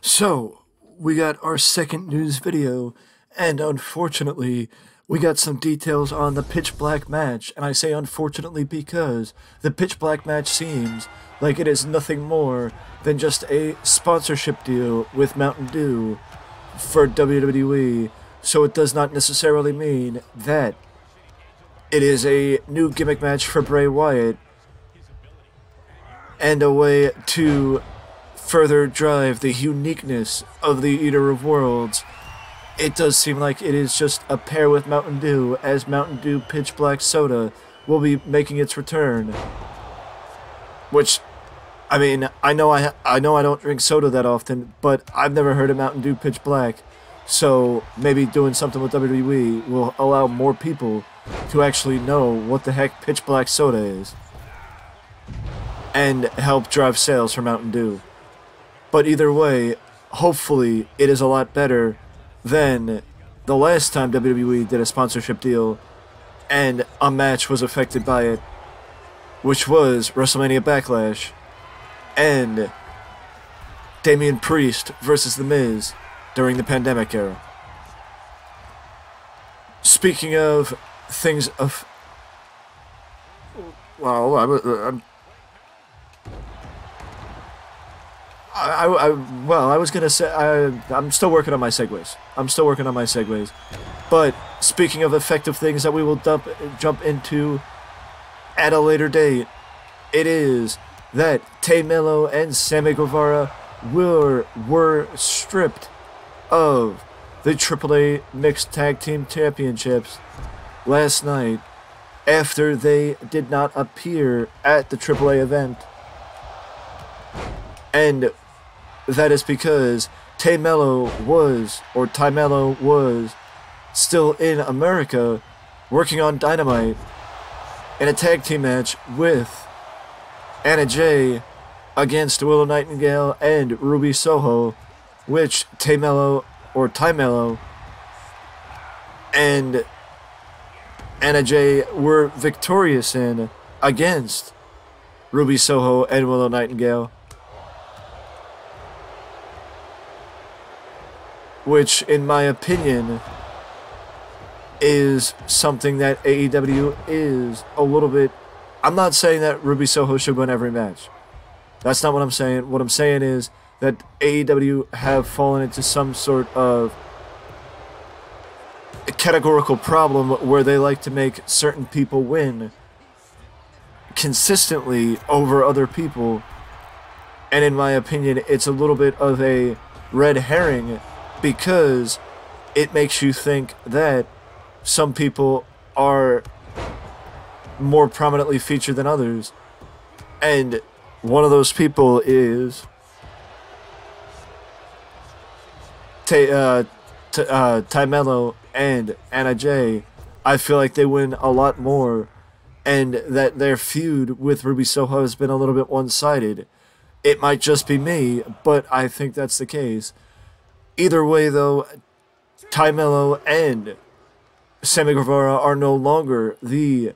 So, we got our second news video, and unfortunately, we got some details on the Pitch Black match, and I say unfortunately because the Pitch Black match seems like it is nothing more than just a sponsorship deal with Mountain Dew for WWE, so it does not necessarily mean that it is a new gimmick match for Bray Wyatt and a way to further drive the uniqueness of the Eater of Worlds. It does seem like it is just a pair with Mountain Dew, as Mountain Dew Pitch Black Soda will be making its return. Which, I mean, I know I don't drink soda that often, but I've never heard of Mountain Dew Pitch Black. So maybe doing something with WWE will allow more people to actually know what the heck Pitch Black Soda is and help drive sales for Mountain Dew. But either way, hopefully it is a lot better than the last time WWE did a sponsorship deal and a match was affected by it, which was WrestleMania Backlash and Damian Priest versus The Miz during the pandemic era. Speaking of things of... Well, I was gonna say I'm still working on my segues. But speaking of effective things that we will jump into at a later date, it is that Tay Melo and Sammy Guevara were stripped of the AAA Mixed Tag Team Championships last night after they did not appear at the AAA event. And that is because Tay Melo was still in America working on Dynamite in a tag team match with Anna Jay against Willow Nightingale and Ruby Soho, which Tay Melo and Anna Jay were victorious in against Ruby Soho and Willow Nightingale, which, in my opinion, is something that AEW is a little bit... I'm not saying that Ruby Soho should win every match. That's not what I'm saying. What I'm saying is that AEW have fallen into some sort of categorical problem where they like to make certain people win consistently over other people. And in my opinion, it's a little bit of a red herring, because it makes you think that some people are more prominently featured than others. And one of those people is Tay Melo and Anna Jay. I feel like they win a lot more, and that their feud with Ruby Soho has been a little bit one-sided. It might just be me, but I think that's the case. Either way, though, Tay Melo and Sammy Guevara are no longer the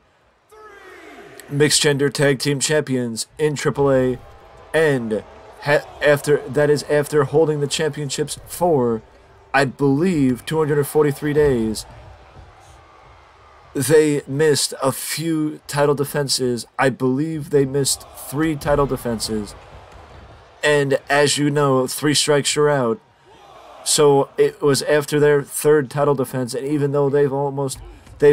mixed gender tag team champions in AAA, and after holding the championships for, I believe, 243 days. They missed a few title defenses. I believe they missed 3 title defenses, and as you know, 3 strikes you're out. So it was after their 3rd title defense, and even though they've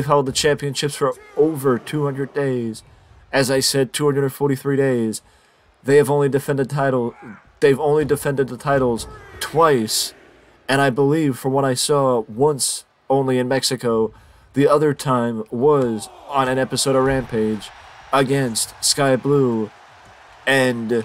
held the championships for over 200 days, as I said, 243 days, they've only defended the titles twice, and I believe, from what I saw, once only in Mexico. The other time was on an episode of Rampage against Sky Blue and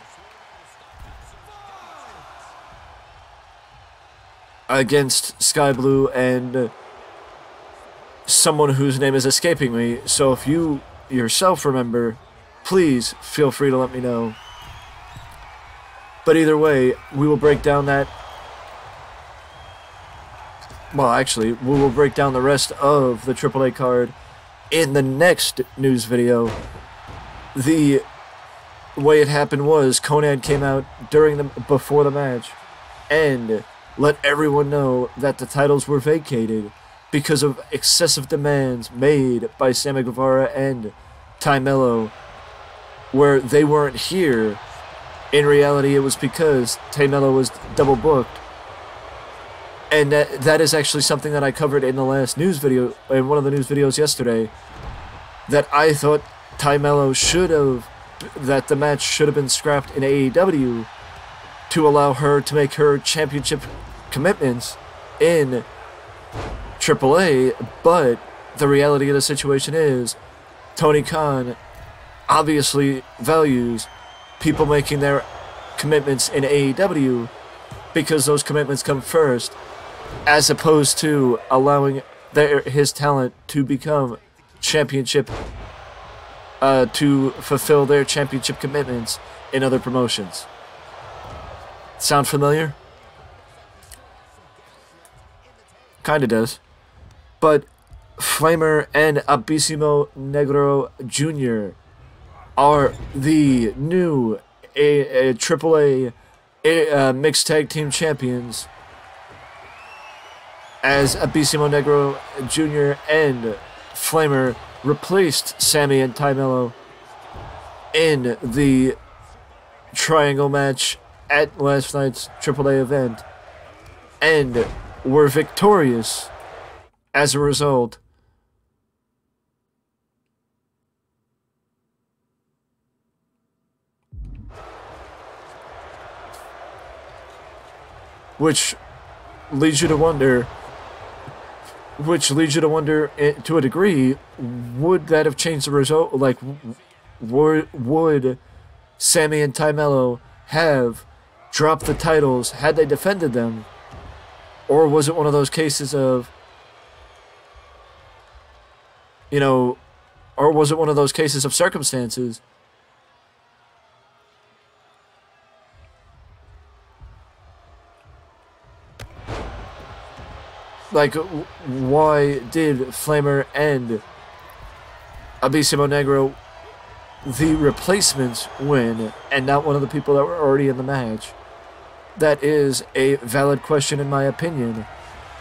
someone whose name is escaping me. So if you yourself remember, please feel free to let me know. But either way, we will break down that. Well, actually, we will break down the rest of the AAA card in the next news video. The way it happened was Conan came out before the match and let everyone know that the titles were vacated because of excessive demands made by Sammy Guevara and Ty Mello, where they weren't here. In reality, it was because Ty Mello was double booked. And that is actually something that I covered in the last news video, in one of the news videos yesterday, that I thought Ty Mello that the match should have been scrapped in AEW to allow her to make her championship commitments in AAA, but the reality of the situation is Tony Khan obviously values people making their commitments in AEW because those commitments come first, as opposed to allowing his talent to become championship, to fulfill their championship commitments in other promotions. Sound familiar? Kinda does. But Flamer and Abisimo Negro Jr. are the new AAA mixed tag team champions, as Abisimo Negro Jr. and Flamer replaced Sammy and Ty Mello in the triangle match at last night's AAA event, and were victorious as a result. Which leads you to wonder, to a degree, would that have changed the result? Like, would Sammy and Ty Mello have dropped the titles had they defended them? Or was it one of those cases of, or was it one of those cases of circumstances like, why did Flamer and Abisimo Negro, the replacements, win and not one of the people that were already in the match? That is a valid question in my opinion,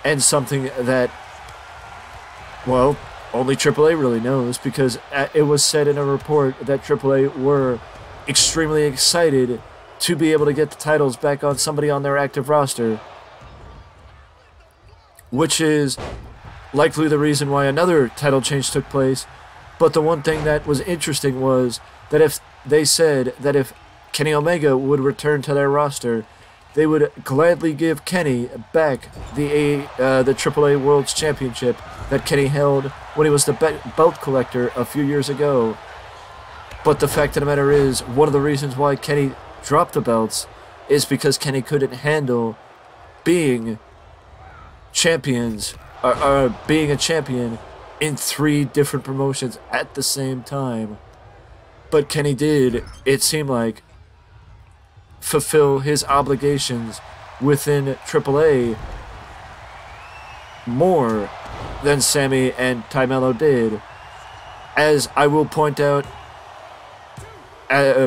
and something that, well, only AAA really knows, because it was said in a report that AAA were extremely excited to be able to get the titles back on somebody on their active roster, which is likely the reason why another title change took place. But the one thing that was interesting was that if they said that if Kenny Omega would return to their roster, they would gladly give Kenny back the AAA World's Championship that Kenny held when he was the belt collector a few years ago. But the fact of the matter is, one of the reasons why Kenny dropped the belts is because Kenny couldn't handle being being a champion in 3 different promotions at the same time. But Kenny did, it seemed like, fulfill his obligations within AAA more than Sammy and Ty Mello did. As I will point out,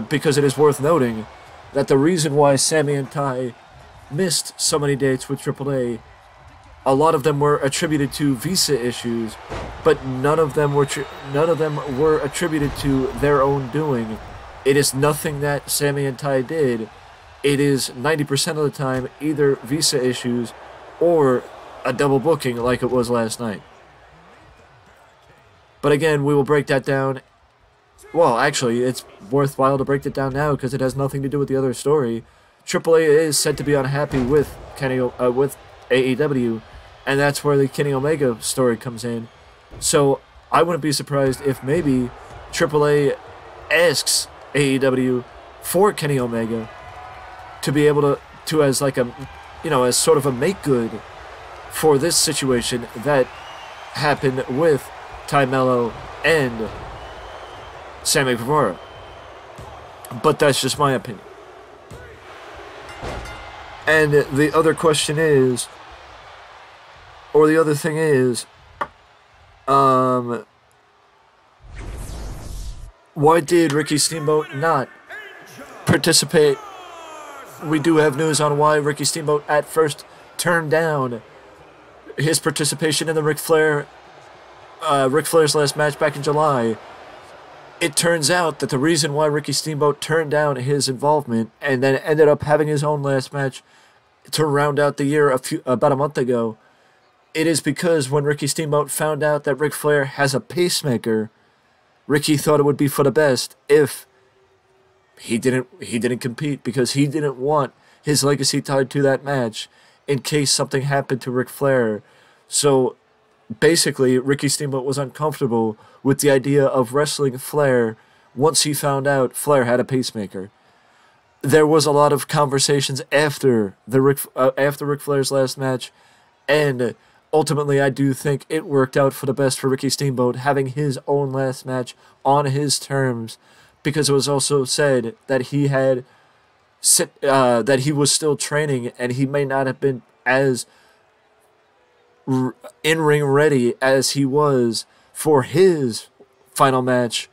because it is worth noting, that the reason why Sammy and Ty missed so many dates with AAA, a lot of them were attributed to visa issues, but none of them were attributed to their own doing. It is nothing that Sammy and Ty did. It is 90% of the time either visa issues or a double booking like it was last night. But again, we will break that down. Well, actually, it's worthwhile to break it down now because it has nothing to do with the other story. AAA is said to be unhappy with with AEW, and that's where the Kenny Omega story comes in. So I wouldn't be surprised if maybe AAA asks AEW for Kenny Omega to be able to as like a, as sort of a make good for this situation that happened with Ty Mello and Sammy Guevara. But that's just my opinion. And the other question is, or the other thing is, why did Ricky Steamboat not participate we do have news on why Ricky Steamboat at first turned down his participation in the Ric Flair's last match back in July. It turns out that the reason why Ricky Steamboat turned down his involvement and then ended up having his own last match to round out the year about a month ago, it is because when Ricky Steamboat found out that Ric Flair has a pacemaker, Ricky thought it would be for the best if he didn't compete, because he didn't want his legacy tied to that match in case something happened to Ric Flair. So basically, Ricky Steamboat was uncomfortable with the idea of wrestling Flair once he found out Flair had a pacemaker. There was a lot of conversations after Ric Flair's last match, and ultimately I do think it worked out for the best for Ricky Steamboat having his own last match on his terms, because it was also said that he was still training and he may not have been as in-ring ready as he was for his final match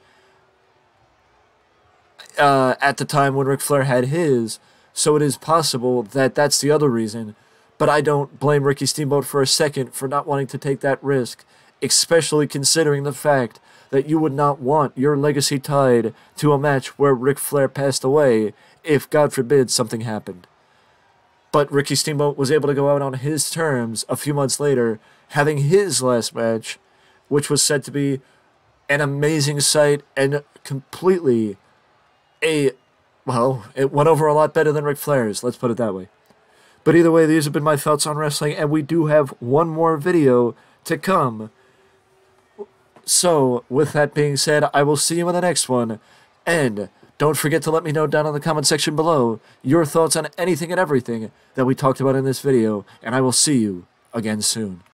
at the time when Ric Flair had his. So it is possible that that's the other reason. But I don't blame Ricky Steamboat for a second for not wanting to take that risk, especially considering the fact that you would not want your legacy tied to a match where Ric Flair passed away if, God forbid, something happened. But Ricky Steamboat was able to go out on his terms a few months later, having his last match, which was said to be an amazing sight and completely it went over a lot better than Ric Flair's, let's put it that way. But either way, these have been my thoughts on wrestling, and we do have one more video to come. So, with that being said, I will see you in the next one, and don't forget to let me know down in the comment section below your thoughts on anything and everything that we talked about in this video, and I will see you again soon.